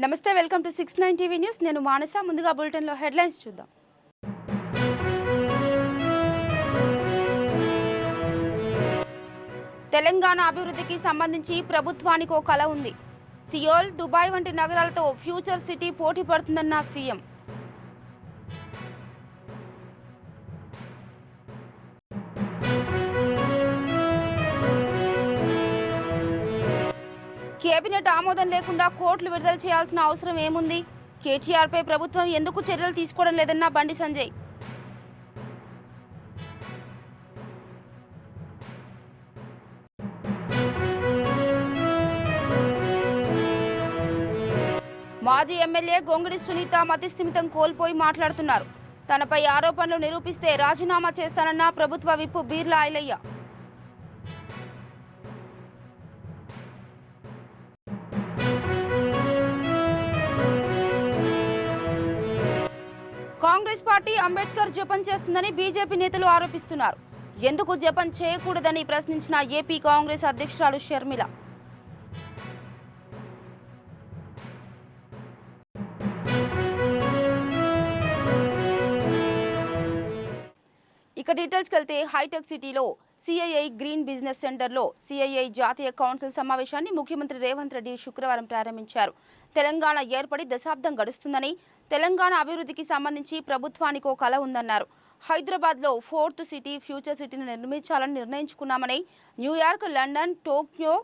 నమస్తే, welcome to 69 TV news. నేను మానస. ముందుగా బులెటిన్లో హెడ్లైన్స్ చూద్దాం. తెలంగాణ అభివృద్ధికి సంబంధించి ప్రభుత్వానికి ఓ కల ఉంది. సియోల్, దుబాయ్ వంటి నగరాలతో ఫ్యూచర్ సిటీ పోటీ పడుతుందన్న సీఎం. కేబినెట్ ఆమోదం లేకుండా కోట్లు విడుదల చేయాల్సిన అవసరం ఏముంది? కేటీఆర్పై ప్రభుత్వం ఎందుకు చర్యలు తీసుకోవడం లేదన్న బండి సంజయ్. మాజీ ఎమ్మెల్యే గొంగిడి సునీత మతిస్థిమితం కోల్పోయి మాట్లాడుతున్నారు. తనపై ఆరోపణలు నిరూపిస్తే రాజీనామా చేస్తానన్న ప్రభుత్వ విప్ బీర్లా ఐలయ్య. కాంగ్రెస్ పార్టీ అంబేద్కర్ జపం చేస్తుందని బీజేపీ నేతలు ఆరోపిస్తున్నారు. ఎందుకు జపం చేయకూడదని ప్రశ్నించిన ఏపీ కాంగ్రెస్ అధ్యక్షురాలు షర్మిల. ఇక డీటెయిల్స్కి వెళ్తే హైటెక్ సిటీలో సిఐఐ గ్రీన్ బిజినెస్ సెంటర్లో సిఐఐ జాతీయ కౌన్సిల్ సమావేశాన్ని ముఖ్యమంత్రి రేవంత్ రెడ్డి శుక్రవారం ప్రారంభించారు. తెలంగాణ ఏర్పడి దశాబ్దం గడుస్తుందని, తెలంగాణ అభివృద్ధికి సంబంధించి ప్రభుత్వానికి ఓ కల ఉందన్నారు. హైదరాబాద్లో 4th సిటీ ఫ్యూచర్ సిటీని నిర్మించాలని నిర్ణయించుకున్నామని, New York, London, Tokyo,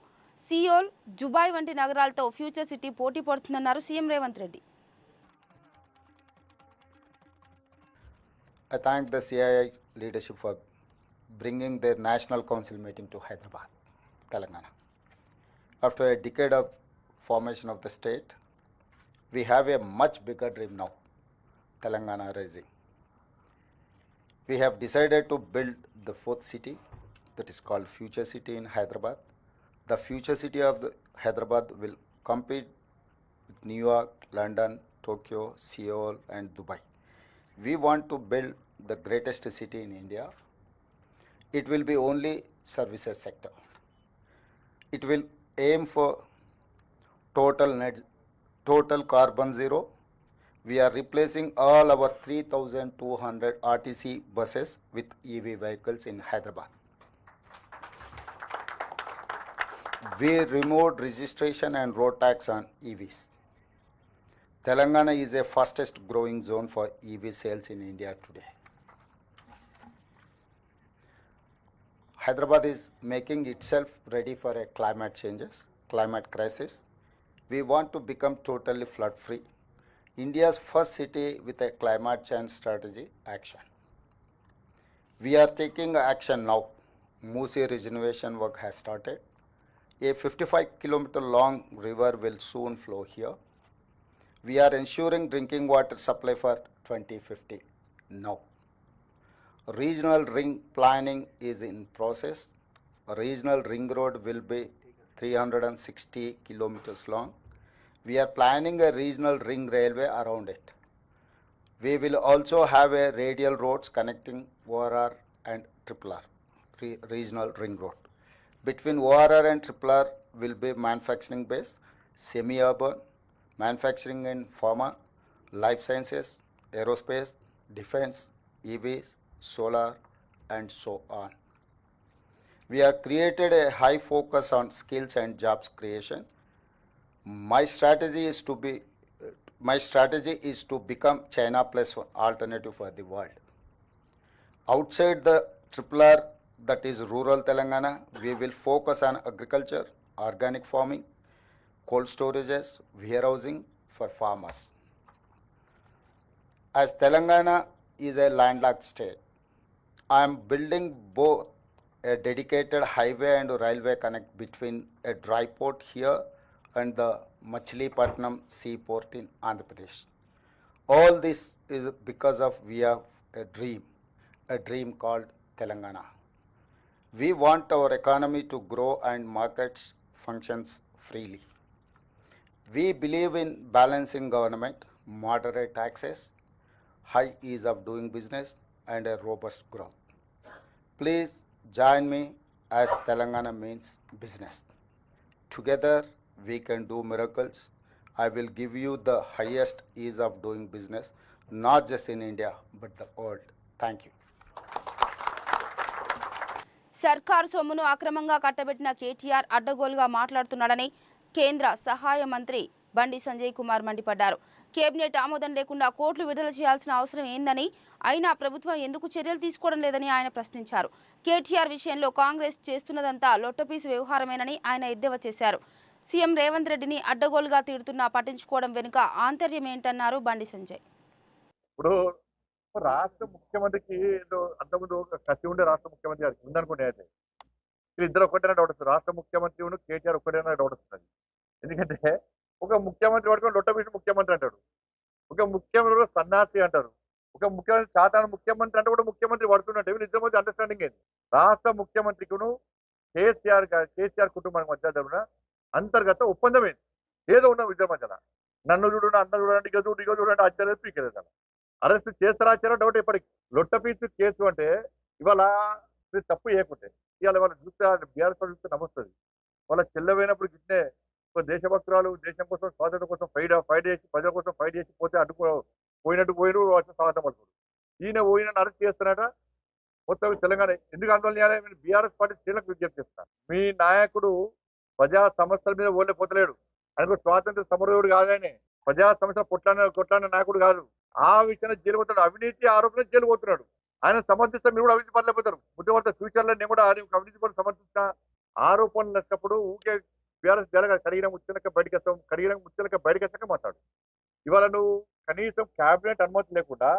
Seoul, Dubai వంటి నగరాలతో ఫ్యూచర్ సిటీ పోటీ పడుతుందన్నారు CM Revanth Reddy. I thank the CII leadership for bringing their National Council meeting to Hyderabad, Telangana. After a decade of formation of the state, we have a much bigger dream now, Telangana rising. We have decided to build the 4th city, that is called Future City in Hyderabad. The Future City of the Hyderabad will compete with New York, London, Tokyo, Seoul and Dubai. We want to build the greatest city in India. It will be only services sector. It will aim for total carbon zero. We are replacing all our 3,200 RTC buses with EV vehicles in Hyderabad. We removed registration and road tax on EVs. Telangana is the fastest growing zone for EV sales in India today. Hyderabad is making itself ready for a climate crisis. We want to become totally flood free. India's first city with a climate change strategy action. We are taking action now. Moosi regeneration work has started. A 55-kilometer long river will soon flow here. We are ensuring drinking water supply for 2050 now. Regional ring planning is in process. A regional ring road will be 360 kilometers long. We are planning a regional ring railway around it. We will also have a radial roads connecting ORR and RRR, regional ring road. Between ORR and RRR will be manufacturing base, semi-urban, manufacturing in pharma, life sciences, aerospace, defense, EVs, solar and so on. We have created a high focus on skills and jobs creation. My strategy is to become China plus one alternative for the world. Outside the RRR, that is rural Telangana, we will focus on agriculture, organic farming, cold storages, warehousing for farmers. As Telangana is a landlocked state, I am building both a dedicated highway and railway connect between a dry port here and the Machilipatnam seaport in Andhra Pradesh. All this is because of we have a dream called Telangana. We want our economy to grow and markets functions freely. We believe in balancing government, moderate taxes, high ease of doing business and a robust growth. Please join me as Telangana means business. Together we can do miracles. I will give you the highest ease of doing business, not just in India, but the world. Thank you. సర్కారు సొమ్మును అక్రమంగా కట్టబెట్టిన కేటీఆర్ అడ్డగోలుగా మాట్లాడుతున్నాడని కేంద్ర సహాయ మంత్రి బండి సంజయ్ కుమార్ మండిపడ్డారు. Cabinet ఆమోదం లేకుండా కోట్లు విడుదల చేయాల్సిన అవసరం ఏందని, అయినా ప్రభుత్వం ఎందుకు చర్యలు తీసుకోవడం లేదని ఆయన ప్రశ్నించారు. కేటీఆర్ విషయంలో కాంగ్రెస్ చేస్తున్నదంతా లొట్టపీసు వ్యవహారమేనని ఆయన ఎద్దేవా చేశారు. సీఎం రేవంత్ రెడ్డిని అడ్డగోలుగా తిడుతున్నా పట్టించుకోవడం వెనుక ఆంతర్యం ఏంటన్నారు బండి సంజయ్. ఇప్పుడు రాష్ట్ర ముఖ్యమంత్రికి ఏదో అంతకుముందు కసి ఉండే రాష్ట్ర ముఖ్యమంత్రి గారికి ఉందనుకోండి. అయితే వీళ్ళిద్దరు ఒకటైనా డౌట్ వస్తుంది. రాష్ట్ర ముఖ్యమంత్రి కేటీఆర్ ఒకటైనా డౌట్ వస్తుంది. ఎందుకంటే ఒక ముఖ్యమంత్రి పట్టుకొని లొట్టపీసు ముఖ్యమంత్రి అంటాడు, ఒక ముఖ్యమంత్రి సన్నాసి అంటారు, ఒక ముఖ్యమంత్రి చాతాన ముఖ్యమంత్రి అంటే కూడా ముఖ్యమంత్రి పడుతున్నట్టు వీళ్ళిద్దరి మధ్య అండర్స్టాండింగ్ ఏంటి? రాష్ట్ర ముఖ్యమంత్రికును కేసీఆర్ కుటుంబానికి మధ్య జరిగిన అంతర్గత ఒప్పందం ఏంటి? ఏదో ఉన్న ఇద్దరి మధ్యన నన్ను చూడు, అన్న చూడండి, ఇక చూడండి అచ్చలేదు పీకేలేదు. అరెస్ట్ చేస్తారా డౌట్ ఎప్పటికి. లొట్టపీసు కేసు అంటే ఇవాళ తప్పు చేయకుంటే ఇవాళ వాళ్ళ చూస్తే బీఆర్ఎస్ చూస్తే నమస్తుంది. వాళ్ళ చెల్లవైనప్పుడు గిట్నే దేశభక్తురాలు దేశం కోసం స్వాతంత్రం కోసం ఫైట్ చేసి ప్రజల కోసం ఫైట్ చేసి పోతే పోయినట్టు వచ్చి స్వాగతం పడుతుంది. ఈయన అరెస్ట్ చేస్తున్నాట మొత్తం తెలంగాణ ఎందుకు ఆందోళన చేయాలి? బీఆర్ఎస్ పార్టీ శ్రీలకు విజ్ఞప్తి చేస్తాను. మీ నాయకుడు ప్రజా సమస్యల మీద ఓళ్ళే పోతలేడు. ఆయనకు స్వాతంత్ర సమరయోడు కాదని ప్రజా సమస్యలు కొట్లాడిన నాయకుడు కాదు. ఆ విషయంలో జైలు పోతున్నాడు, అవినీతి ఆరోపణ జైలు పోతున్నాడు. ఆయన సమర్థిస్తే మీరు కూడా అవినీతి పడలేకపోతారు. ముఖ్యమంత్రి ఫ్యూచర్ లో నేను కూడా అవినీతి పనులు సమర్థించిన ఆరోపణలు వచ్చినప్పుడు ఊకే బీఆర్ఎస్ జరగ కడిగిన ముచ్చలక బయటకి వచ్చాక మాట్లాడు. ఇవాళ నువ్వు కనీసం క్యాబినెట్ అనుమతి లేకుండా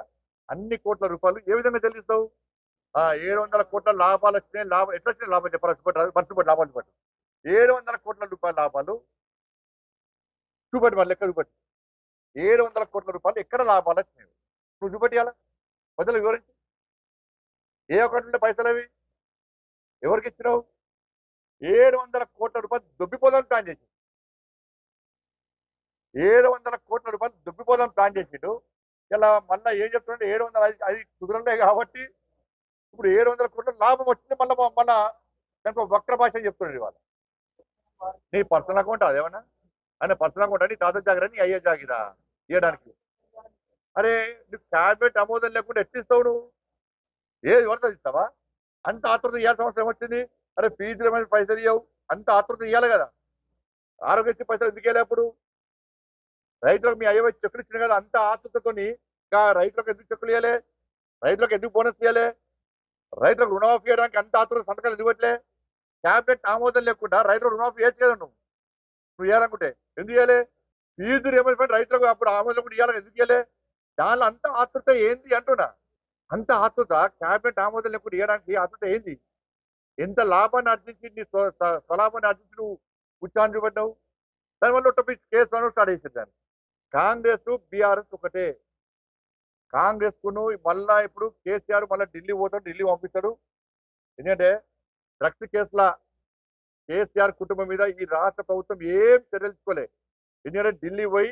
అన్ని కోట్ల రూపాయలు ఏ విధంగా చెల్లిస్తావు? 700 కోట్ల లాభాలు వచ్చినాయి. ఎట్లా వచ్చినాయి లాభం చెప్పాలి? పట్టు లాభాలు చూపట్టు. 700 కోట్ల రూపాయల లాభాలు చూపట్టి వాళ్ళు లెక్క చూపట్టి 700 కోట్ల రూపాయలు ఎక్కడ లాభాలు వచ్చినాయి నువ్వు చూపెట్టాలా? ప్రజలు వివరించి ఏ అకౌంట్లో పైసలు అవి ఎవరికి ఇచ్చినావు? 700 కోట్ల రూపాయలు దొబ్బిపోదాం ప్లాన్ చేసి 700 కోట్ల రూపాయలు దొబ్బిపోదాం ప్లాన్ చేసిండు. ఇలా మళ్ళీ ఏం చెప్తుంటే 700 అది కుదరలే కాబట్టి ఇప్పుడు 700 కోట్ల లాభం వచ్చింది. మళ్ళా దానికి వక్ర భాష చెప్తున్నాడు. ఇవాళ నీ పర్సనల్ అకౌంట్ అదేమన్నా? ఆయన పర్సనల్ అకౌంట్ అని తాత జాగిరా నీ అయ్యే జాగిరా ఇవ్వడానికి? అరే నువ్వు క్యాబినెట్ ఆమోదం లేకుండా ఎట్టిస్తావు? నువ్వు ఏది పడుతుంది ఇస్తావా? అంత ఆతృత ఇవ్వాల్సిన అవసరం వచ్చింది. అరే ఫీజుల మీద పైసలు ఇవ్వవు, అంత ఆతృత ఇవ్వాలి కదా. ఆరోగ్యశ్రీ పైసలు ఎందుకు వెళ్ళేప్పుడు రైతులకు మీ అయ్యవ చెక్కులు ఇచ్చిన కదా. అంత ఆతృతతోని ఇంకా రైతులకు ఎందుకు చెక్కులు ఇవ్వలే? రైతులకు ఎందుకు బోనస్ ఇవ్వలే? రైతులకు రుణమాఫీ చేయడానికి అంత ఆతృత సంతకాలు ఎందుకు పెట్టలే? క్యాబినెట్ ఆమోదం లేకుండా రైతులకు రుణమాఫీ చేయొచ్చు కదా. నువ్వు ఇవ్వాలనుకుంటే ఎందుకు ఇవ్వలే? ఫీజు రియంబర్స్మెంట్ రైతులకు అప్పుడు ఆమోదం కూడా ఇవ్వాలి, ఎందుకు ఇవ్వలే? దానిలో అంత ఆతృత ఏంది అంటున్నా. అంత ఆతృత క్యాబినెట్ ఆమోదం లేకుండా ఇవ్వడానికి ఆతృత ఏంది? ఎంత లాభాన్ని ఆర్జించి నీ స్వలాభాన్ని ఆర్జించి నువ్వు ఉత్సాహం చూపెట్టావు. దానివల్ల టాపిక్ కేసు అని స్టార్ట్ చేసేది. దాన్ని కాంగ్రెస్ బీఆర్ఎస్ ఒకటే. కాంగ్రెస్ కును మళ్ళా ఇప్పుడు కేసీఆర్ మళ్ళీ ఢిల్లీ పోతాడు, ఢిల్లీ పంపిస్తాడు. ఎందుకంటే డ్రగ్స్ కేసుల కేసీఆర్ కుటుంబం మీద ఈ రాష్ట్ర ప్రభుత్వం ఏం చర్యలు తీసుకోలే. ఎందుకంటే ఢిల్లీ పోయి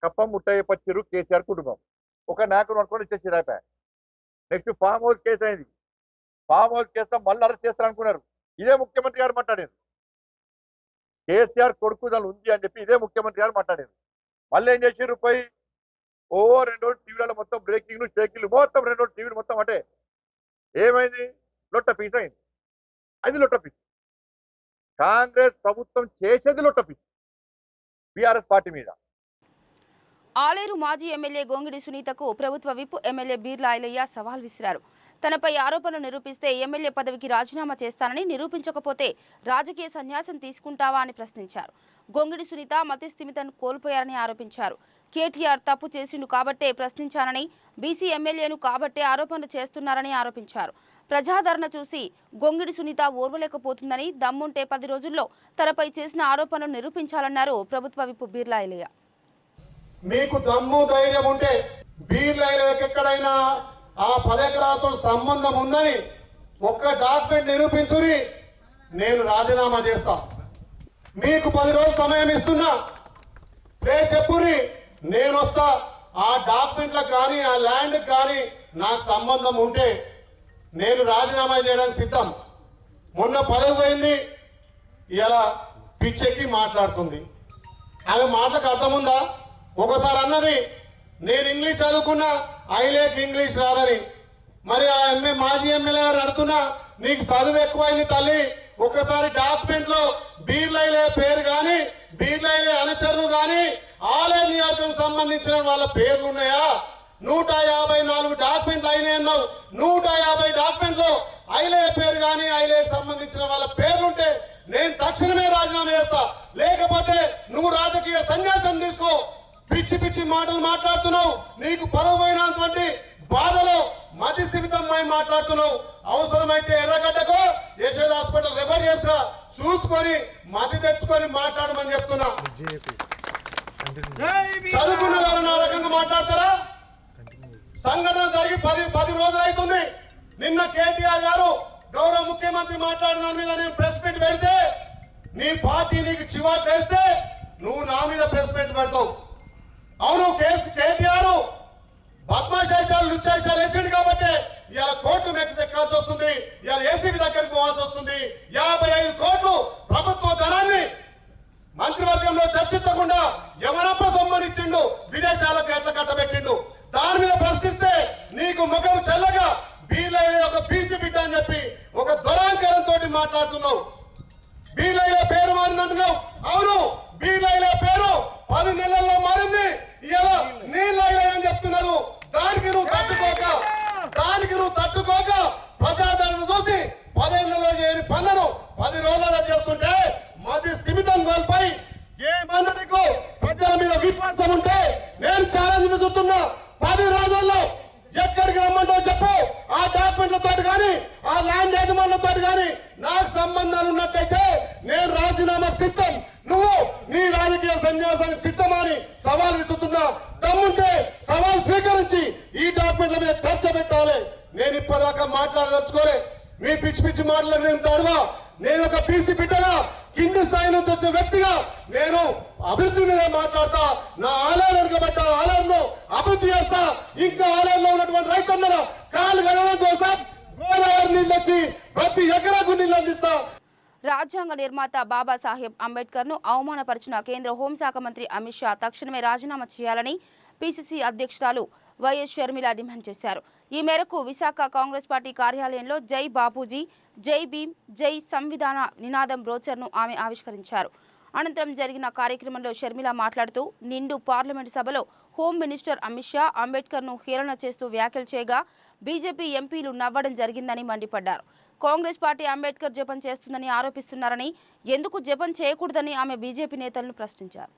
కప్పం ముట్టయ్యపచ్చారు కేసీఆర్ కుటుంబం. ఒక నాయకుడు అనుకోని ఇచ్చేసి రాపా. నెక్స్ట్ ఫామ్ హౌస్ కేసు అయింది. ఫామ్ హౌస్ కేసులో మళ్ళీ అరెస్ట్ చేస్తారనుకున్నారు. ఇదే ముఖ్యమంత్రి గారు మాట్లాడారు. కేసీఆర్ కొడుకు దాని ఉంది అని చెప్పి ఇదే ముఖ్యమంత్రి గారు మాట్లాడారు. మళ్ళీ ఏం చేసారు? పోయి 2 రోజులు టీవీలలో మొత్తం బ్రేకింగ్లు షేకింగ్లు మొత్తం 2 రోజులు టీవీలు మొత్తం అంటే ఏమైంది? లొట్ట పీస్ అయింది. అది లొట్ట పీస్. కాంగ్రెస్ ప్రభుత్వం చేసేది లొట్ట పీస్ బీఆర్ఎస్ పార్టీ మీద. ఆలేరు మాజీ ఎమ్మెల్యే గొంగిడి సునీతకు ప్రభుత్వ విప్ ఎమ్మెల్యే బీర్లా ఐలయ్య సవాల్ విసిరారు. తనపై ఆరోపణలు నిరూపిస్తే ఎమ్మెల్యే పదవికి రాజీనామా చేస్తానని, నిరూపించకపోతే రాజకీయ సన్యాసం తీసుకుంటావా అని ప్రశ్నించారు. గొంగిడి సునీత మతిస్థిమితను కోల్పోయారని ఆరోపించారు. కేటీఆర్ తప్పు చేసిండు కాబట్టే ప్రశ్నించానని, బీసీ ఎమ్మెల్యేను కాబట్టే ఆరోపణలు చేస్తున్నారని ఆరోపించారు. ప్రజాదరణ చూసి గొంగిడి సునీత ఓర్వలేకపోతుందని, దమ్ముంటే 10 రోజుల్లో తనపై చేసిన ఆరోపణలు నిరూపించాలన్నారు ప్రభుత్వ విప్ బీర్లా ఐలయ్య. మీకు దమ్ము ధైర్యం ఉంటే బీర్లా ఐలయ్యకి ఎక్కడైనా ఆ 10 ఎకరాలతో సంబంధం ఉందని ఒక్క డాక్యుమెంట్ నిరూపించుని, నేను రాజీనామా చేస్తా. మీకు 10 రోజులు సమయం ఇస్తున్నా, చెప్పుని, నేను వస్తా. ఆ డాక్యుమెంట్లకు కానీ ఆ ల్యాండ్కి కానీ నాకు సంబంధం ఉంటే నేను రాజీనామా చేయడానికి సిద్ధం. మొన్న పదవి పోయింది, ఇలా పిచ్చెక్కి మాట్లాడుతుంది. ఆమె మాటలకు అర్థం ఉందా? ఒకసారి అన్నది నేను ఇంగ్లీష్ చదువుకున్నా, ఐలేక్ ఇంగ్లీష్ రాదని. మరి ఆ మాజీ ఎమ్మెల్యే గారు అడుగుతున్నా, నీకు చదువు ఎక్కువైంది తల్లి, ఒక్కసారి డాక్యుమెంట్ లో బీర్లైలే పేరు కానీ బీర్లైలే అనుచరులు కానీ ఆలయ నియోజకం సంబంధించిన వాళ్ళ పేర్లు ఉన్నాయా? 154 డాక్యుమెంట్లు అయినాయి అన్నావు. 150 డాక్యుమెంట్లు ఐలే పేరు కానీ ఐలేకి సంబంధించిన వాళ్ళ పేర్లుంటే నేను తక్షణమే రాజీనామా చేస్తా, లేకపోతే నువ్వు రాజకీయ సన్యాసం తీసుకో. పిచ్చి పిచ్చి మాటలు మాట్లాడుతున్నావు, నీకు పదవైనటువంటి బాధలో మతి స్థిమితమై మాట్లాడుతున్నావు. అవసరమైతే ఎర్రగడ్డకో యశోద హాస్పిటల్ రెఫర్ చేస్తా, చూసుకొని మతి తెచ్చుకొని మాట్లాడమని చెప్తున్నా. చదువుకున్న వాళ్ళు నా రకంగా మాట్లాడతారా? సంఘటన జరిగి 10 రోజులు అవుతుంది. నిన్న కేటీఆర్ గారు గౌరవ ముఖ్యమంత్రి మాట్లాడిన మీద నేను ప్రెస్ మీట్ పెడితే నీ పార్టీ నీకు చివాట్ వేస్తే నువ్వు నా మీద ప్రెస్ మీట్ పెడతావు. అవును, కేటీఆర్ బద్మాశాలు లుచ్చాశాలు వేసిండు కాబట్టి ఇలా కోర్టు ఎక్కాల్సి వస్తుంది, ఇలా ఏసీబీ దగ్గరికి పోవాల్సి వస్తుంది. 55 కోట్లు ప్రభుత్వ ధనాన్ని మంత్రివర్గంలో చర్చించకుండా ఎవరప్ప సొమ్మనిచ్చిండు, విదేశాలకు ఎట్లా కట్టబెట్టిండు. దాని మీద ప్రశ్నిస్తే నీకు ముఖం చల్లగా బీలైన ఒక బీసీ బిడ్డ అని చెప్పి ఒక దురాంకరంతో మాట్లాడుతున్నావు. బీలైన పేరు మారిందంటున్నావు. అవును, బీలైన పేరు 10 నెలల్లో మారింది. ఇలా నీళ్ళైనా అని చెప్తున్నారు. దానికి నువ్వు తట్టుకోక ప్రజాదరణ చూసి 10 ఏళ్లలో చేయని పనులను 10 రోజులలో చేస్తుంటే మది స్థిమితం కోల్పోయి ఏమన్నా నీకు ప్రజల మీద విశ్వాసం ఉంటే నేను ఛాలెంజ్ విసురుతున్నా. 10 రోజుల్లో ఎక్కడికి రమ్మంటావు చెప్పు. ఆ డాక్యుమెంట్లతో కానీ ఆ ల్యాండ్ యజమానులతో కానీ నాకు సంబంధాలు ఉన్నట్టయితే నేను రాజీనామా సిద్ధం. నువ్వు నీ రాజకీయ సన్యాసానికి సిద్ధమని సవాల్ విసురుతున్నా. దమ్ముంటే సవాల్ స్వీకరించి ఈ డాక్యుమెంట్ల మీద చర్చ పెట్టాలి. నేను ఇప్పటిదాకా మాట్లాడదలుచుకోలే. మీ పిచ్చి పిచ్చి మాటలు నేను తడవా. నేను ఒక బీసీ బిడ్డగా కింది స్థాయి నుంచి వచ్చిన వ్యక్తిగా నేను అభివృద్ధి మీద మాట్లాడతా. నా ఆలయాలను కాబట్టి ఆలయంలో అభివృద్ధి చేస్తా. ఇంకా ఆలయంలో ఉన్నటువంటి రైతన్నల కాలు గడవడం కోసం గోదావరి నీళ్ళు వచ్చి ప్రతి ఎకరాకు నీళ్ళు అందిస్తా. రాజ్యాంగ నిర్మాత బాబాసాహెబ్ అంబేద్కర్ ను అవమానపరిచిన కేంద్ర హోంశాఖ మంత్రి అమిత్ షా తక్షణమే రాజీనామా చేయాలని పిసిసి అధ్యక్షురాలు వైఎస్ షర్మిల డిమాండ్ చేశారు. ఈ మేరకు విశాఖ కాంగ్రెస్ పార్టీ కార్యాలయంలో జై బాపూజీ, జై భీమ్, జై సంవిధాన నినాదం బ్రోచర్ను ఆమె ఆవిష్కరించారు. అనంతరం జరిగిన కార్యక్రమంలో షర్మిల మాట్లాడుతూ నిండు పార్లమెంటు సభలో హోం మినిస్టర్ అమిత్ షా అంబేద్కర్ను హేళన చేస్తూ వ్యాఖ్యలు చేయగా బీజేపీ ఎంపీలు నవ్వడం జరిగిందని మండిపడ్డారు. కాంగ్రెస్ పార్టీ అంబేద్కర్ జపం చేస్తుందని ఆరోపిస్తున్నారని, ఎందుకు జపం చేయకూడదని ఆమె బీజేపీ నేతలను ప్రశ్నించారు.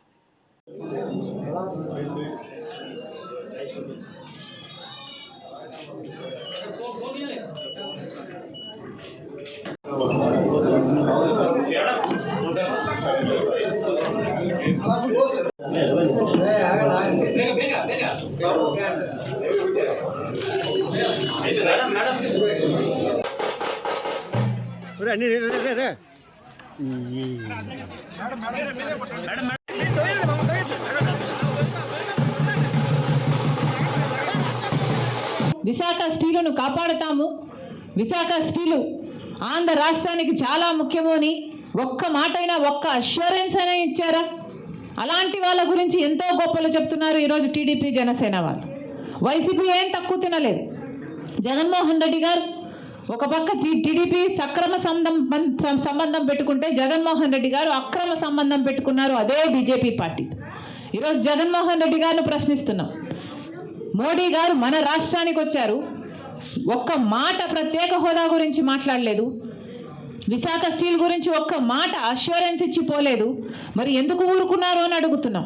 విశాఖ స్టీలును కాపాడుతాము, విశాఖ స్టీలు ఆంధ్ర రాష్ట్రానికి చాలా ముఖ్యము అని ఒక్క మాటైనా ఒక్క అష్యూరెన్స్ అయినా ఇచ్చారా? అలాంటి వాళ్ళ గురించి ఎంతో గొప్పలు చెప్తున్నారు ఈరోజు టీడీపీ జనసేన వాళ్ళు. వైసీపీ ఏం తక్కువ తినలేదు. జగన్మోహన్ రెడ్డి గారు ఒక పక్క టీడీపీ సక్రమ సంబంధం పెట్టుకుంటే జగన్మోహన్ రెడ్డి గారు అక్రమ సంబంధం పెట్టుకున్నారు అదే బీజేపీ పార్టీ. ఈరోజు జగన్మోహన్ రెడ్డి గారిని ప్రశ్నిస్తున్నాం. మోడీ గారు మన రాష్ట్రానికి వచ్చారు, ఒక్క మాట ప్రత్యేక హోదా గురించి మాట్లాడలేదు, విశాఖ స్టీల్ గురించి ఒక్క మాట అష్యూరెన్స్ ఇచ్చి పోలేదు. మరి ఎందుకు ఊరుకున్నారు అని అడుగుతున్నాం.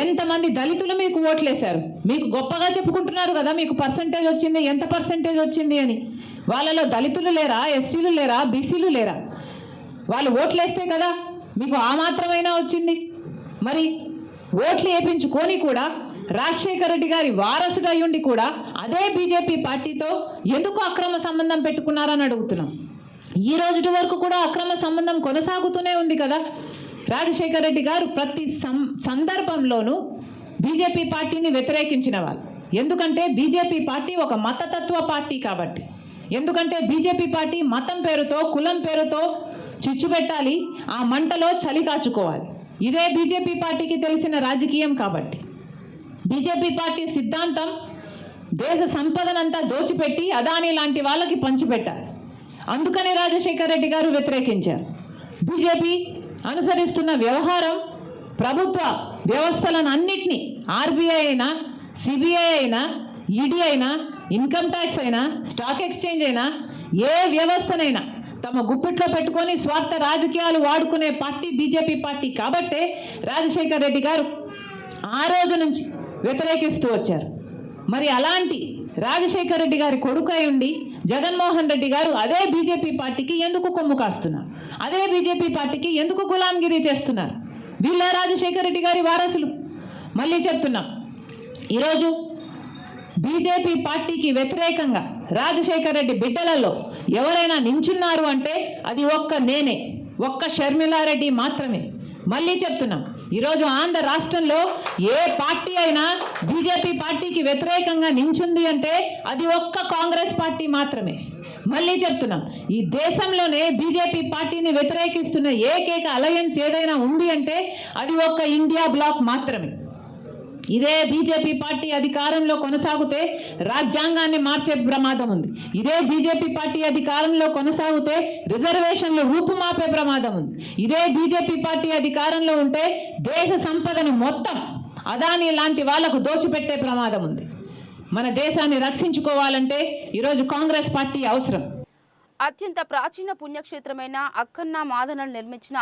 ఎంతమంది దళితులు మీకు ఓట్లేశారు? మీకు గొప్పగా చెప్పుకుంటున్నారు కదా మీకు పర్సంటేజ్ వచ్చింది, ఎంత పర్సంటేజ్ వచ్చింది అని. వాళ్ళలో దళితులు లేరా, ఎస్సీలు లేరా, బీసీలు లేరా? వాళ్ళు ఓట్లేస్తే కదా మీకు ఆ మాత్రమైనా వచ్చింది. మరి ఓట్లు వేయించుకొని కూడా రాజశేఖర రెడ్డి గారి వారసుడు అయ్యుండి కూడా అదే బీజేపీ పార్టీతో ఎందుకు అక్రమ సంబంధం పెట్టుకున్నారని అడుగుతున్నాం. ఈ రోజు వరకు కూడా అక్రమ సంబంధం కొనసాగుతూనే ఉంది కదా. రాజశేఖర రెడ్డి గారు ప్రతి సందర్భంలోనూ బీజేపీ పార్టీని వ్యతిరేకించిన వాళ్ళు. ఎందుకంటే బీజేపీ పార్టీ ఒక మతతత్వ పార్టీ కాబట్టి. ఎందుకంటే బీజేపీ పార్టీ మతం పేరుతో, కులం పేరుతో చిచ్చు పెట్టాలి, ఆ మంటలో చలి కాచుకోవాలి. ఇదే బీజేపీ పార్టీకి తెలిసిన రాజకీయం కాబట్టి. బీజేపీ పార్టీ సిద్ధాంతం దేశ సంపదనంతా దోచిపెట్టి అదానీ లాంటి వాళ్ళకి పంచిపెట్టారు. అందుకని రాజశేఖర రెడ్డి గారు వ్యతిరేకించారు. బీజేపీ అనుసరిస్తున్న వ్యవహారం ప్రభుత్వ వ్యవస్థలను అన్నిటినీ, ఆర్బీఐ అయినా, సిబిఐ అయినా, ఈడీ అయినా, ఇన్కమ్ ట్యాక్స్ అయినా, స్టాక్ ఎక్స్చేంజ్ అయినా, ఏ వ్యవస్థనైనా తమ గుప్పిట్లో పెట్టుకొని స్వార్థ రాజకీయాలు వాడుకునే పార్టీ బీజేపీ పార్టీ కాబట్టే రాజశేఖర రెడ్డి గారు ఆ రోజు నుంచి వ్యతిరేకిస్తూ వచ్చారు. మరి అలాంటి రాజశేఖర రెడ్డి గారి కొడుకై ఉండి జగన్మోహన్ రెడ్డి గారు అదే బీజేపీ పార్టీకి ఎందుకు కొమ్ము కాస్తున్నారు? అదే బీజేపీ పార్టీకి ఎందుకు గులాంగిరి చేస్తున్నారు? వీళ్ళ రాజశేఖర రెడ్డి గారి వారసులు. మళ్ళీ చెప్తున్నాం, ఈరోజు బీజేపీ పార్టీకి వ్యతిరేకంగా రాజశేఖర రెడ్డి బిడ్డలలో ఎవరైనా నించున్నారు అంటే అది నేనే, షర్మిలారెడ్డి మాత్రమే. మళ్ళీ చెప్తున్నాం, ఈరోజు ఆంధ్ర రాష్ట్రంలో ఏ పార్టీ అయినా బీజేపీ పార్టీకి వ్యతిరేకంగా నించుంది అంటే అది కాంగ్రెస్ పార్టీ మాత్రమే. మళ్ళీ చెప్తున్నాం, ఈ దేశంలోనే బీజేపీ పార్టీని వ్యతిరేకిస్తున్న ఏకైక అలయన్స్ ఏదైనా ఉంది అంటే అది ఇండియా బ్లాక్ మాత్రమే. ఇదే బీజేపీ పార్టీ అధికారంలో కొనసాగితే రాజ్యాంగాన్ని మార్చే ప్రమాదం ఉంది. ఇదే బీజేపీ పార్టీ అధికారంలో కొనసాగితే రిజర్వేషన్లు రూపుమాపే ప్రమాదం ఉంది. ఇదే బీజేపీ పార్టీ అధికారంలో ఉంటే దేశ సంపదను మొత్తం అదానీ లాంటి వాళ్లకు దోచిపెట్టే ప్రమాదం ఉంది. మన దేశాన్ని రక్షించుకోవాలంటే ఈరోజు కాంగ్రెస్ పార్టీ అవసరం. అత్యంత ప్రాచీన పుణ్యక్షేత్రమైన అక్కన్న మాదనలు నిర్మించిన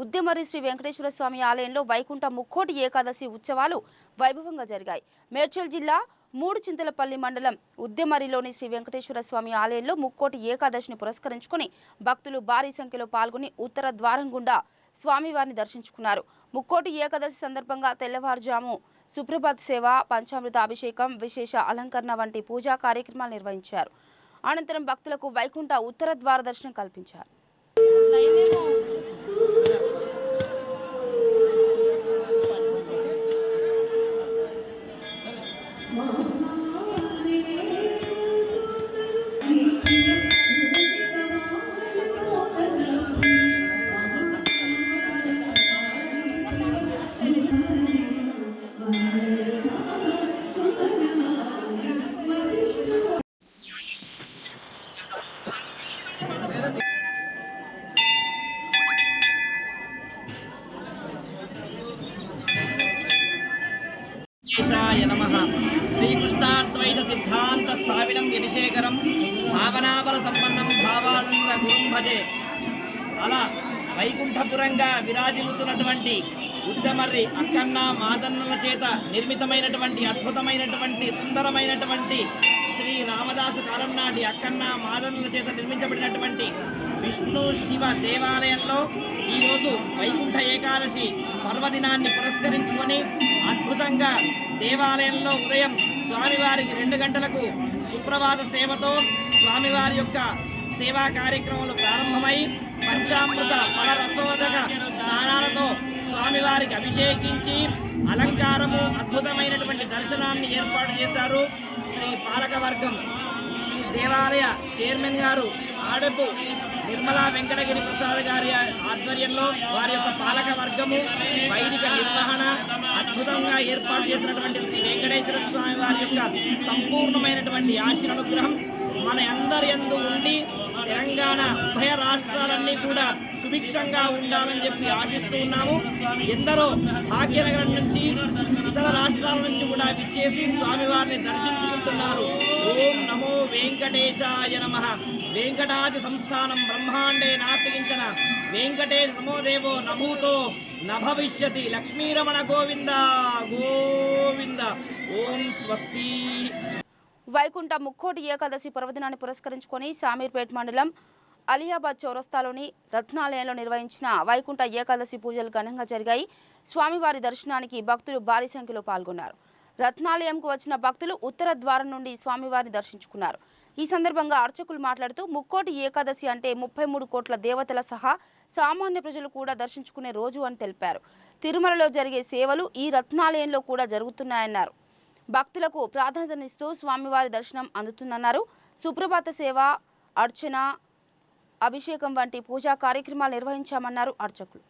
ఉద్యమరి శ్రీ వెంకటేశ్వర స్వామి ఆలయంలో వైకుంఠ ముక్కోటి ఏకాదశి ఉత్సవాలు వైభవంగా జరిగాయి. మేడ్చల్ జిల్లా మూడుచింతలపల్లి మండలం ఉద్యమరిలోని శ్రీ వెంకటేశ్వర స్వామి ఆలయంలో ముక్కోటి ఏకాదశిని పురస్కరించుకుని భక్తులు భారీ సంఖ్యలో పాల్గొని ఉత్తర ద్వారం గుండా స్వామివారిని దర్శించుకున్నారు. ముక్కోటి ఏకాదశి సందర్భంగా తెల్లవారుజాము సుప్రభాత్ సేవ, పంచామృత అభిషేకం, విశేష అలంకరణ వంటి పూజా కార్యక్రమాలు నిర్వహించారు. అనంతరం భక్తులకు వైకుంఠ ఉత్తర ద్వార దర్శనం కల్పించారు. నమః. శ్రీకృష్ణాద్వైత సిద్ధాంత స్థాపితం యతిశేఖరం భావనాబల సంపన్నం భావానంద గురుం భజే. అలా వైకుంఠపురంగా విరాజిల్లుతున్నటువంటి ఉద్దమర్రి అక్కన్న మాదన్నల చేత నిర్మితమైనటువంటి అద్భుతమైనటువంటి సుందరమైనటువంటి శ్రీ రామదాసు కాలం నాటి అక్కన్న మాదన్నల చేత నిర్మించబడినటువంటి విష్ణు శివ దేవాలయంలో ఈరోజు వైకుంఠ ఏకాదశి పర్వదినాన్ని పురస్కరించుకొని అద్భుతంగా దేవాలయంలో ఉదయం స్వామివారికి 2 గంటలకు సుప్రభాత సేవతో స్వామివారి యొక్క సేవా కార్యక్రమాలు ప్రారంభమై పంచామృత ఫలరసోదక స్నానాలతో స్వామివారికి అభిషేకించి అలంకారము అద్భుతమైనటువంటి దర్శనాన్ని ఏర్పాటు చేశారు. శ్రీ పాలకవర్గం, శ్రీ దేవాలయ చైర్మన్ గారు ఆడపు నిర్మలా వెంకటగిరి ప్రసాద్ గారి ఆధ్వర్యంలో వారి యొక్క పాలక వర్గము వైదిక నిర్వహణ అద్భుతంగా ఏర్పాటు చేసినటువంటి శ్రీ వెంకటేశ్వర స్వామి వారి యొక్క సంపూర్ణమైనటువంటి ఆశీర్వాదం మన అందరి యందు ఉండి తెలంగాణ ఉభయ రాష్ట్రాలన్నీ కూడా సుభిక్షంగా ఉండాలని చెప్పి ఆశిస్తూ ఉన్నాము. ఎందరో భాగ్యనగరం నుంచి ఇతర రాష్ట్రాల నుంచి కూడా విచ్చేసి స్వామివారిని దర్శించుకుంటున్నారు. ఓం నమో వెంకటేశాయ నమః. వెంకటాది సంస్థానం బ్రహ్మాండే నాస్తికించన వెంకటేశ సమోదేవో నభూతో నభవిష్యతి. లక్ష్మీరమణ గోవింద గోవింద. ఓం స్వస్తి. వైకుంఠ ముక్కోటి ఏకాదశి పర్వదినాన్ని పురస్కరించుకొని శామీర్పేట్ మండలం అలియాబాద్ చౌరస్తాలోని రత్నాలయంలో నిర్వహించిన వైకుంఠ ఏకాదశి పూజలు ఘనంగా జరిగాయి. స్వామివారి దర్శనానికి భక్తులు భారీ సంఖ్యలో పాల్గొన్నారు. రత్నాలయంకు వచ్చిన భక్తులు ఉత్తర ద్వారం నుండి స్వామివారిని దర్శించుకున్నారు. ఈ సందర్భంగా అర్చకులు మాట్లాడుతూ ముక్కోటి ఏకాదశి అంటే 33 కోట్ల దేవతల సహా సామాన్య ప్రజలు కూడా దర్శించుకునే రోజు అని తెలిపారు. తిరుమలలో జరిగే సేవలు ఈ రత్నాలయంలో కూడా జరుగుతున్నాయన్నారు. భక్తులకు ప్రాధాన్యతనిస్తూ స్వామివారి దర్శనం అందుతుందన్నారు. సుప్రభాత సేవ, అర్చన, అభిషేకం వంటి పూజా కార్యక్రమాలు నిర్వహించామన్నారు అర్చకులు.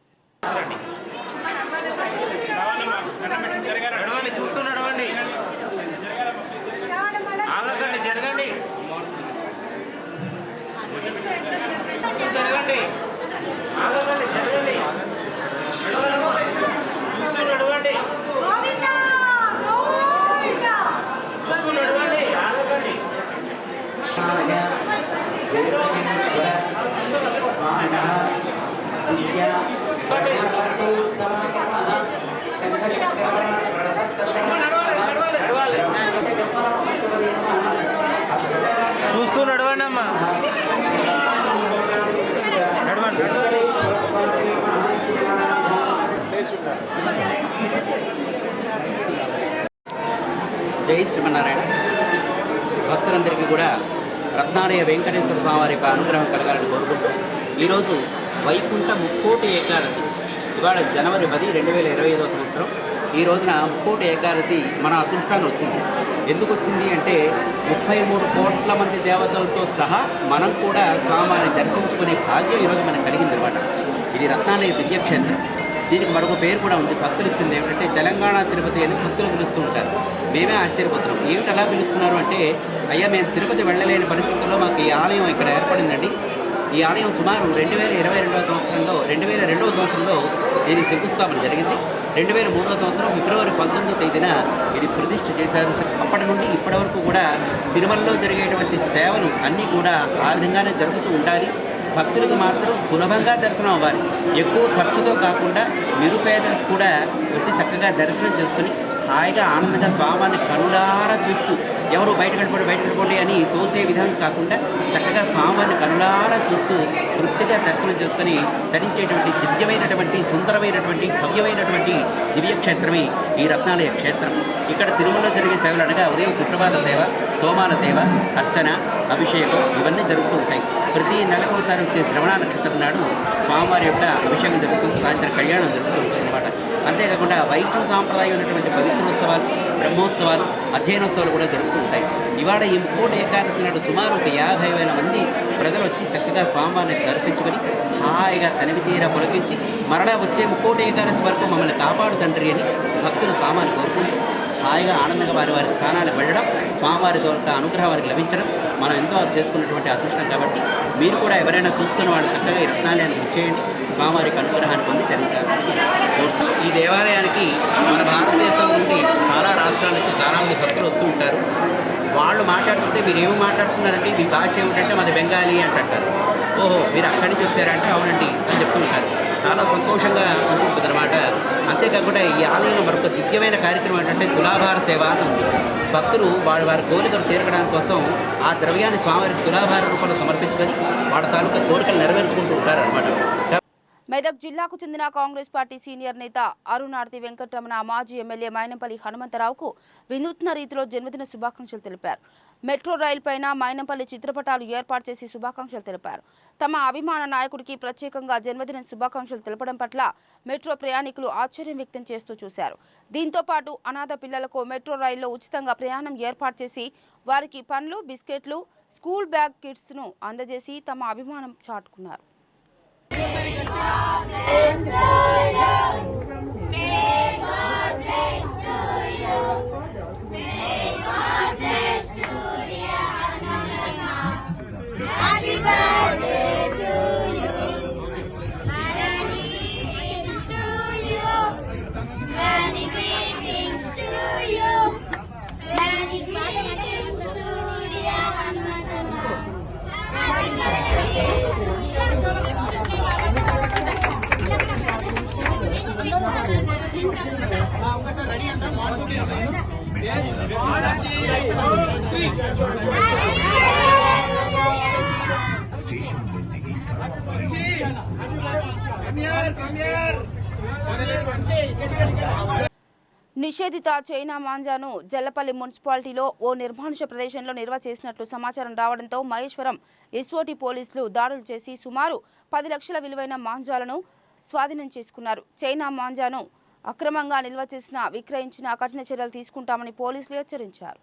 నడవండి, చూస్తూ నడవండి, ఆగకండి, జరగండి, జరగండి, ఆగకండి, జరగండి, చూస్తూ నడవండి, చూస్తూ నడవండి, ఆగకండి. చూస్తూ నడవండి అమ్మా, నడవండి, నడవండి. జై శ్రీమన్నారాయణ. భక్తులందరికీ కూడా రత్నాలయ వెంకటేశ్వర స్వామి వారి యొక్క అనుగ్రహం కలగాలని కోరుకుంటూ ఈరోజు వైకుంఠ ముక్కోటి ఏకాదశి, ఇవాళ జనవరి 10, 2025 సంవత్సరం. ఈ రోజున ముక్కోటి ఏకాదశి మన అదృష్టాన్ని వచ్చింది. ఎందుకు వచ్చింది అంటే 33 కోట్ల మంది దేవతలతో సహా మనం కూడా స్వామివారిని దర్శించుకునే భాగ్యం ఈరోజు మనకు కలిగింది అనమాట. ఇది రత్నాలయ దివ్యక్షేత్రం. దీనికి మరొక పేరు కూడా ఉంది, భక్తులు ఇచ్చింది. ఏమిటంటే తెలంగాణ తిరుపతి అని భక్తులు పిలుస్తూ ఉంటారు. మేమే ఆశ్చర్యపోతున్నాం, ఏమిటి అలా పిలుస్తున్నారు అంటే, అయ్యా మేము తిరుపతి వెళ్ళలేని పరిస్థితుల్లో మాకు ఈ ఆలయం ఇక్కడ ఏర్పడిందండి. ఈ ఆలయం సుమారు 2022 సంవత్సరంలో దీనికి శంకుస్థాపన జరిగింది. 2003 సంవత్సరం ఫిబ్రవరి 19వ తేదీన ఇది ప్రతిష్ఠ చేశారు. అప్పటి నుండి ఇప్పటి వరకు కూడా తిరుమలలో జరిగేటువంటి సేవలు అన్నీ కూడా ఆ విధంగానే జరుగుతూ ఉండాలి. భక్తులకు మాత్రం సులభంగా దర్శనం అవ్వాలి, ఎక్కువ ఖర్చుతో కాకుండా నిరుపేదలకు కూడా వచ్చి చక్కగా దర్శనం చేసుకుని హాయిగా ఆనందంగా స్వామిని కనులారా చూస్తూ, ఎవరు బయట కట్టుకోండి అని తోసే విధానం కాకుండా చక్కగా స్వామిని కనులారా చూస్తూ తృప్తిగా దర్శనం చేసుకుని ధరించేటువంటి దివ్యమైనటువంటి సుందరమైనటువంటి భవ్యమైనటువంటి దివ్యక్షేత్రమే ఈ రత్నాలయ క్షేత్రం. ఇక్కడ తిరుమలలో జరిగే సేవలు అనగా ఉదయం సుప్రభాత సేవ, సోమాల సేవ, అర్చన, అభిషేకం ఇవన్నీ జరుగుతూ ఉంటాయి. ప్రతి నెలకోసారి వచ్చే శ్రవణ నక్షత్రం నాడు స్వామివారి యొక్క అభిషేకం జరుగుతుంది, సాయంత్రం కళ్యాణం జరుగుతూ ఉంటుంది అనమాట. అంతేకాకుండా వైష్ణవ సాంప్రదాయం ఉన్నటువంటి పవిత్రోత్సవాలు, బ్రహ్మోత్సవాలు, అధ్యయనోత్సవాలు కూడా జరుగుతూ ఉంటాయి. ఇవాళ ఈ ముక్కోటి ఏకాదశి నాడు సుమారు ఒక 50,000 మంది ప్రజలు వచ్చి చక్కగా స్వామివారిని దర్శించుకొని హాయిగా తనివి తీరా పొలగించి మరలా వచ్చే ముక్కోటి ఏకాదశి వరకు మమ్మల్ని కాపాడు తండ్రి అని భక్తులు స్వామిని కోరుకుంటూ హాయిగా ఆనందంగా వారి స్థానాలకు వెళ్ళడం, స్వామివారి యొక్క అనుగ్రహం వారికి లభించడం మనం ఎంతో చేసుకున్నటువంటి అదృష్టం. కాబట్టి మీరు కూడా ఎవరైనా చూస్తున్న వాళ్ళు చక్కగా ఈ రత్నాలయానికి వచ్చేయండి, స్వామివారికి అనుగ్రహాన్ని పొంది తరించాలి. ఈ దేవాలయానికి మన భారతదేశం నుండి చాలా రాష్ట్రాల నుంచి చాలామంది భక్తులు వస్తూ ఉంటారు. వాళ్ళు మాట్లాడుతుంటే మీరు ఏమి మాట్లాడుతున్నారంటే, మీ భాష ఏమిటంటే మాది బెంగాలీ అంటారు. ఓహో మీరు అక్కడి నుంచి వచ్చారంటే అవునండి అని చెప్తూ ఉంటారు. చాలా సంతోషంగా ఉంటుంది అనమాట. అంతేకాకుండా ఈ ఆలయంలో మరొక దివ్యమైన కార్యక్రమం ఏంటంటే తులాభార సేవ అని ఉంది. భక్తులు వారి కోరికలు తీర్చడానికి కోసం ఆ ద్రవ్యాన్ని స్వామివారికి తులాభార రూపంలో సమర్పించుకొని వాళ్ళ తాలూకా కోరికలు నెరవేర్చుకుంటూ ఉంటారనమాట. మెదక్ జిల్లాకు చెందిన కాంగ్రెస్ పార్టీ సీనియర్ నేత అరుణార్తి వెంకటరమణ మాజీ ఎమ్మెల్యే మైనంపల్లి హనుమంతరావుకు వినూత్న రీతిలో జన్మదిన శుభాకాంక్షలు తెలిపారు. మెట్రో రైలు పైన మైనంపల్లి చిత్రపటాలు ఏర్పాటు చేసి శుభాకాంక్షలు తెలిపారు. తమ అభిమాన నాయకుడికి ప్రత్యేకంగా జన్మదిన శుభాకాంక్షలు తెలపడం పట్ల మెట్రో ప్రయాణికులు ఆశ్చర్యం వ్యక్తం చేస్తూ చూశారు. దీంతో పాటు అనాథ పిల్లలకు మెట్రో రైల్లో ఉచితంగా ప్రయాణం ఏర్పాటు చేసి వారికి పండ్లు, బిస్కెట్లు, స్కూల్ బ్యాగ్ కిట్స్ను అందజేసి తమ అభిమానం చాటుకున్నారు. నిషేధిత చైనా మాంజాను జల్లపల్లి మున్సిపాలిటీలో ఓ నిర్మానుష ప్రదేశంలో నిల్వ చేసినట్లు సమాచారం రావడంతో మహేశ్వరం ఎస్ఓటీ పోలీసులు దాడులు చేసి సుమారు 10 లక్షల విలువైన మాంజాలను స్వాధీనం చేసుకున్నారు. చైనా మాంజాను అక్రమంగా నిల్వ చేసిన, విక్రయించిన కఠిన చర్యలు తీసుకుంటామని పోలీసులు హెచ్చరించారు.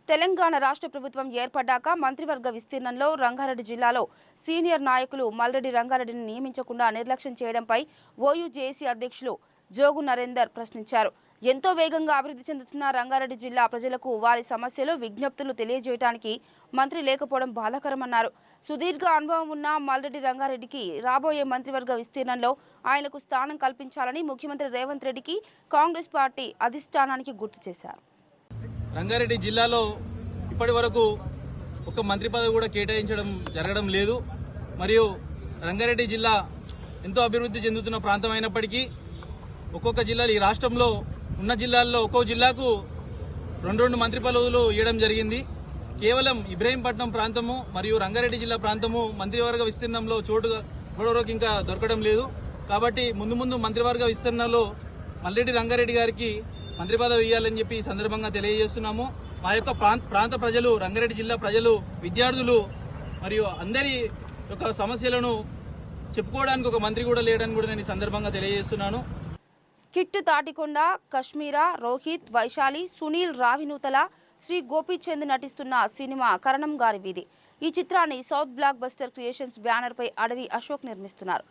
తెలంగాణ రాష్ట్ర ప్రభుత్వం ఏర్పడ్డాక మంత్రివర్గ విస్తీర్ణంలో రంగారెడ్డి జిల్లాలో సీనియర్ నాయకులు మల్రెడ్డి రంగారెడ్డిని నియమించకుండా నిర్లక్ష్యం చేయడంపై ఓయూజేఏసీ అధ్యక్షులు జోగు నరేందర్ ప్రశ్నించారు. ఎంతో వేగంగా అభివృద్ధి చెందుతున్న రంగారెడ్డి జిల్లా ప్రజలకు వారి సమస్యలు, విజ్ఞప్తులు తెలియజేయడానికి మంత్రి లేకపోవడం బాధాకరమన్నారు. సుదీర్ఘ అనుభవం ఉన్న మల్రెడ్డి రంగారెడ్డికి రాబోయే మంత్రివర్గ విస్తీర్ణంలో ఆయనకు స్థానం కల్పించాలని ముఖ్యమంత్రి రేవంత్ రెడ్డికి కాంగ్రెస్ పార్టీ అధిష్టానానికి గుర్తు చేశారు. రంగారెడ్డి జిల్లాలో ఇప్పటి వరకు ఒక మంత్రి పదవి కూడా జరగడం లేదు. మరియు రంగారెడ్డి జిల్లా ఎంతో అభివృద్ధి చెందుతున్న ప్రాంతం అయినప్పటికీ ఒక్కొక్క జిల్లాలు ఈ రాష్ట్రంలో ఉన్న జిల్లాల్లో ఒక్కో జిల్లాకు రెండు మంత్రి పదవులు ఇవ్వడం జరిగింది. కేవలం ఇబ్రహీంపట్నం ప్రాంతము మరియు రంగారెడ్డి జిల్లా ప్రాంతము మంత్రివర్గ విస్తీర్ణంలో చోటుగా ఇప్పటివరకు ఇంకా దొరకడం లేదు. కాబట్టి ముందు మంత్రివర్గ విస్తీర్ణంలో మల్రెడ్డి రంగారెడ్డి గారికి మంత్రి పదవి ఇవ్వాలని చెప్పి ఈ సందర్భంగా తెలియజేస్తున్నాము. మా యొక్క ప్రాంత ప్రజలు, రంగారెడ్డి జిల్లా ప్రజలు, విద్యార్థులు మరియు అందరి యొక్క సమస్యలను చెప్పుకోవడానికి ఒక మంత్రి కూడా లేడని కూడా నేను ఈ సందర్భంగా తెలియజేస్తున్నాను. కిట్టు తాటికొండ, కశ్మీరా, రోహిత్, వైశాలి, సునీల్ రావినూతల, శ్రీ గోపీచంద్ నటిస్తున్న సినిమా కరణం గారి వీధి. ఈ చిత్రాన్ని సౌత్ బ్లాక్ బస్టర్ క్రియేషన్స్ బ్యానర్పై అడవి అశోక్ నిర్మిస్తున్నారు.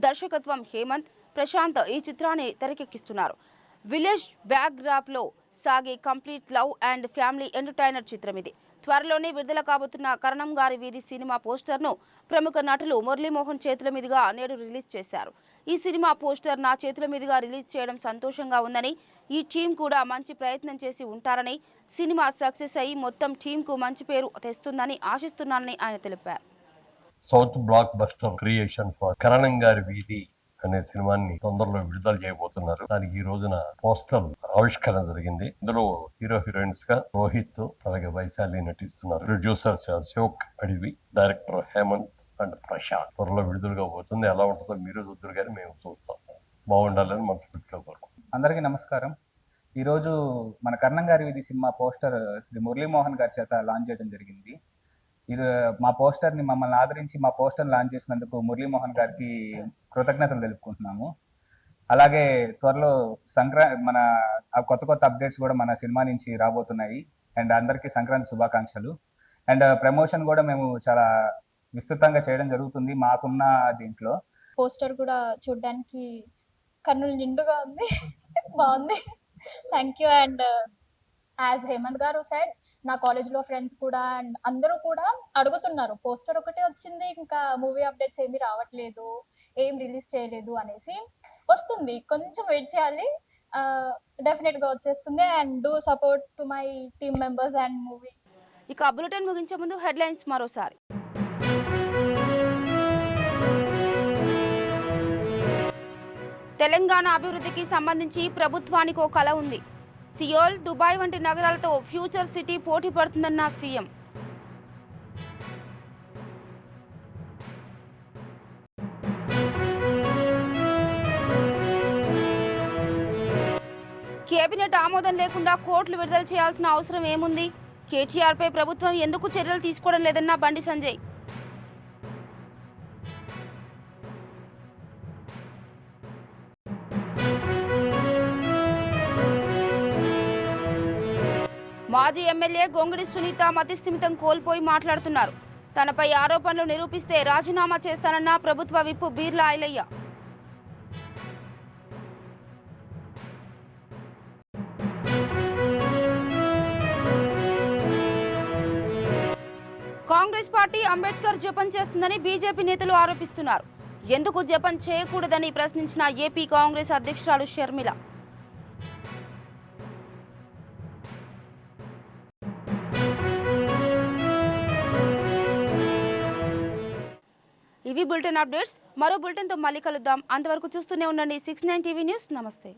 దర్శకత్వం హేమంత్ ప్రశాంత్ ఈ చిత్రాన్ని తెరకెక్కిస్తున్నారు. విలేజ్ బ్యాక్డ్రాప్ లో సాగే complete love and family entertainer చిత్రం ఇది. త్వరలోనే విడుదల కాబోతున్న కరణం గారి వీధి సినిమా పోస్టర్ను ప్రముఖ నటులు మురళీమోహన్ చేతుల మీదుగా నేడు రిలీజ్ చేశారు. ఈ సినిమా పోస్టర్ నా చేతుల మీదుగా రిలీజ్ చేయడం సంతోషంగా ఉందని, ఈ టీం కూడా మంచి ప్రయత్నం చేసి ఉంటారని, సినిమా సక్సెస్ అయ్యి మొత్తం టీంకు మంచి పేరు తెస్తుందని ఆశిస్తున్నానని ఆయన తెలిపారు. South blockbuster creation for Karanam Gari Veedhi అనే సినిమాని తొందరలో విడుదల చేయబోతున్నారు. దానికి ఈ రోజున పోస్టర్ ఆవిష్కరణ జరిగింది. ఇందులో హీరోయిన్స్ గా రోహిత్ అలాగే వైశాలి నటిస్తున్నారు. ప్రొడ్యూసర్స్ అశోక్ అడివి, డైరెక్టర్ హేమంత్ అండ్ ప్రశాంత్. త్వరలో విడుదల కాబోతుంది. ఎలా ఉంటుందో మీరు చూద్దరు కానీ మేము చూస్తాం. బాగుండాలని మనస్ఫూర్తిగా కోరుకుంటున్నాం. అందరికీ నమస్కారం. ఈరోజు మన కరణం గారి వీధి సినిమా పోస్టర్ శ్రీ మురళీమోహన్ గారి చేత లాంచ్ చేయడం జరిగింది. మా పోస్టర్ని మమ్మల్ని ఆదరించి మా పోస్టర్ని లాంచ్ చేసినందుకు మురళీమోహన్ గారికి కృతజ్ఞతలు తెలుపుకుంటున్నాము. అలాగే త్వరలో మన కొత్త అప్డేట్స్ కూడా మన సినిమా నుంచి రాబోతున్నాయి. అండ్ అందరికీ సంక్రాంతి శుభాకాంక్షలు. అండ్ ప్రమోషన్ కూడా మేము చాలా విస్తృతంగా చేయడం జరుగుతుంది మాకున్న దీంట్లో. పోస్టర్ కూడా చూడడానికి కన్నులు నిండుగా ఉంది, బాగుంది. Thank you. And as Hemant గారు సైడ్ నా కాలేజ్లో ఫ్రెండ్స్ కూడా అండ్ అందరూ కూడా అడుగుతున్నారు, పోస్టర్ ఒకటే వచ్చింది, ఇంకా మూవీ అప్డేట్స్ ఏమీ రావట్లేదు, ఏం రిలీజ్ చేయలేదు అనేసి. వస్తుంది, కొంచెం వెయిట్ చేయాలి, డెఫినెట్గా వచ్చేస్తుంది. And do support to my team members and movie. ఇక బులెటిన్ ముగించే ముందు హెడ్లైన్స్ మరోసారి. తెలంగాణ అభివృద్ధికి సంబంధించి ప్రభుత్వానికి ఓ కల ఉంది. సియోల్, దుబాయ్ వంటి నగరాలతో ఫ్యూచర్ సిటీ పోటీ పడుతుందన్న సీఎం. కేబినెట్ ఆమోదం లేకుండా కోట్లు విడుదల చేయాల్సిన అవసరం ఏముంది? కేటీఆర్పై ప్రభుత్వం ఎందుకు చర్యలు తీసుకోవడం లేదన్న బండి సంజయ్. మాజీ ఎమ్మెల్యే గొంగిడి సునీత మతిస్థిమితం కోల్పోయి మాట్లాడుతున్నారు. తనపై ఆరోపణలు నిరూపిస్తే రాజీనామా చేస్తానన్న ప్రభుత్వ విప్ బీర్లా ఐలయ్య. కాంగ్రెస్ పార్టీ అంబేద్కర్ జపం చేస్తుందని బీజేపీ నేతలు ఆరోపిస్తున్నారు. ఎందుకు జపం చేయకూడదని ప్రశ్నించిన ఏపీ కాంగ్రెస్ అధ్యక్షురాలు షర్మిల. ఇవి బులెటిన్ అప్డేట్స్. మరో బులెటిన్తో మళ్ళీ కలుద్దాం. అంతవరకు చూస్తూనే ఉండండి 69 టీవీ న్యూస్. నమస్తే.